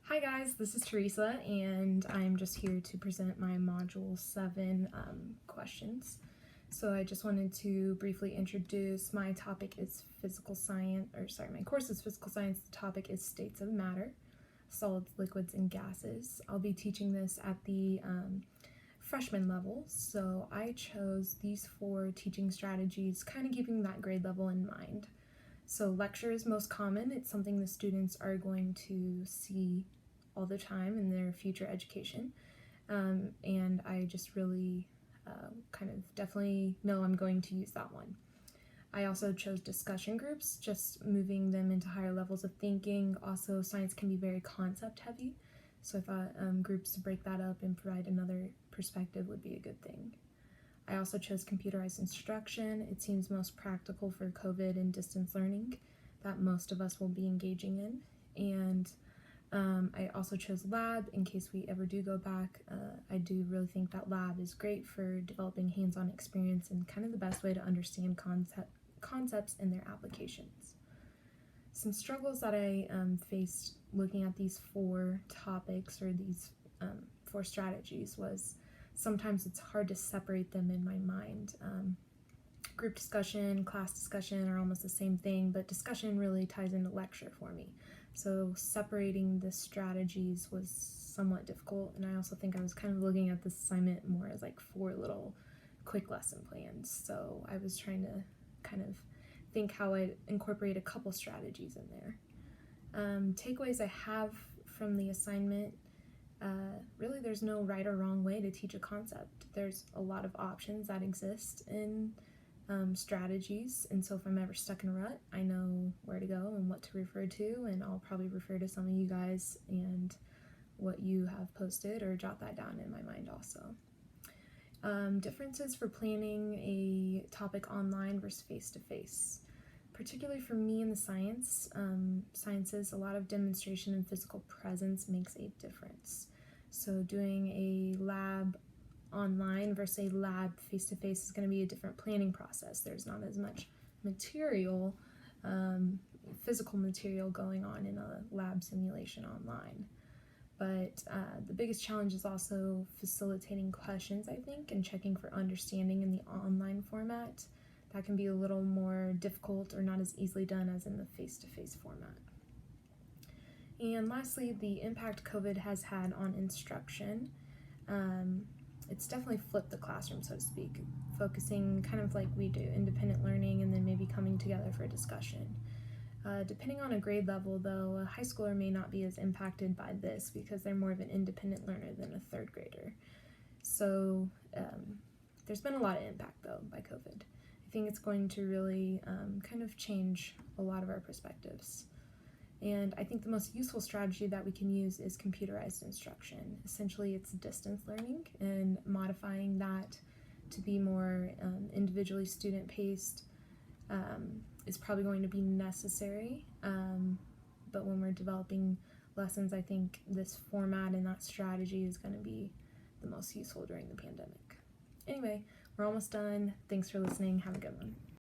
Hi guys, this is Teresa and I'm just here to present my Module 7 questions. So I just wanted to briefly introduce, my topic is my course is physical science, the topic is states of matter, solids, liquids, and gases. I'll be teaching this at the freshman level, so I chose these 4 teaching strategies, kind of keeping that grade level in mind. So lecture is most common. It's something the students are going to see all the time in their future education. And I just really definitely know I'm going to use that one. I also chose discussion groups, just moving them into higher levels of thinking. Also, science can be very concept heavy, so I thought groups to break that up and provide another perspective would be a good thing. I also chose computerized instruction. It seems most practical for COVID and distance learning that most of us will be engaging in. And I also chose lab in case we ever do go back. I do really think that lab is great for developing hands-on experience and kind of the best way to understand concepts and their applications. Some struggles that I faced looking at these 4 topics or these 4 strategies was sometimes it's hard to separate them in my mind. Group discussion, class discussion are almost the same thing, but discussion really ties into lecture for me. So separating the strategies was somewhat difficult, and I also think I was kind of looking at this assignment more as like 4 little quick lesson plans. So I was trying to kind of think how I'd incorporate a couple strategies in there. Takeaways I have from the assignment, really there's no right or wrong way to teach a concept. There's a lot of options that exist in strategies, and so if I'm ever stuck in a rut, I know where to go and what to refer to, and I'll probably refer to some of you guys and what you have posted or jot that down in my mind also. Differences for planning a topic online versus face-to-face. Particularly for me in the sciences, a lot of demonstration and physical presence makes a difference. So doing a lab online versus a lab face-to-face is going to be a different planning process. There's not as much material, physical material going on in a lab simulation online. But the biggest challenge is also facilitating questions, I think, and checking for understanding in the online format. That can be a little more difficult or not as easily done as in the face-to-face format. And lastly, the impact COVID has had on instruction. It's definitely flipped the classroom, so to speak, focusing kind of like we do, independent learning and then maybe coming together for a discussion. Depending on a grade level, though, a high schooler may not be as impacted by this because they're more of an independent learner than a 3rd grader. So there's been a lot of impact, though, by COVID. I think it's going to really kind of change a lot of our perspectives. And I think the most useful strategy that we can use is computerized instruction. Essentially, it's distance learning, and modifying that to be more individually student-paced is probably going to be necessary. But when we're developing lessons, I think this format and that strategy is going to be the most useful during the pandemic. Anyway, we're almost done. Thanks for listening. Have a good one.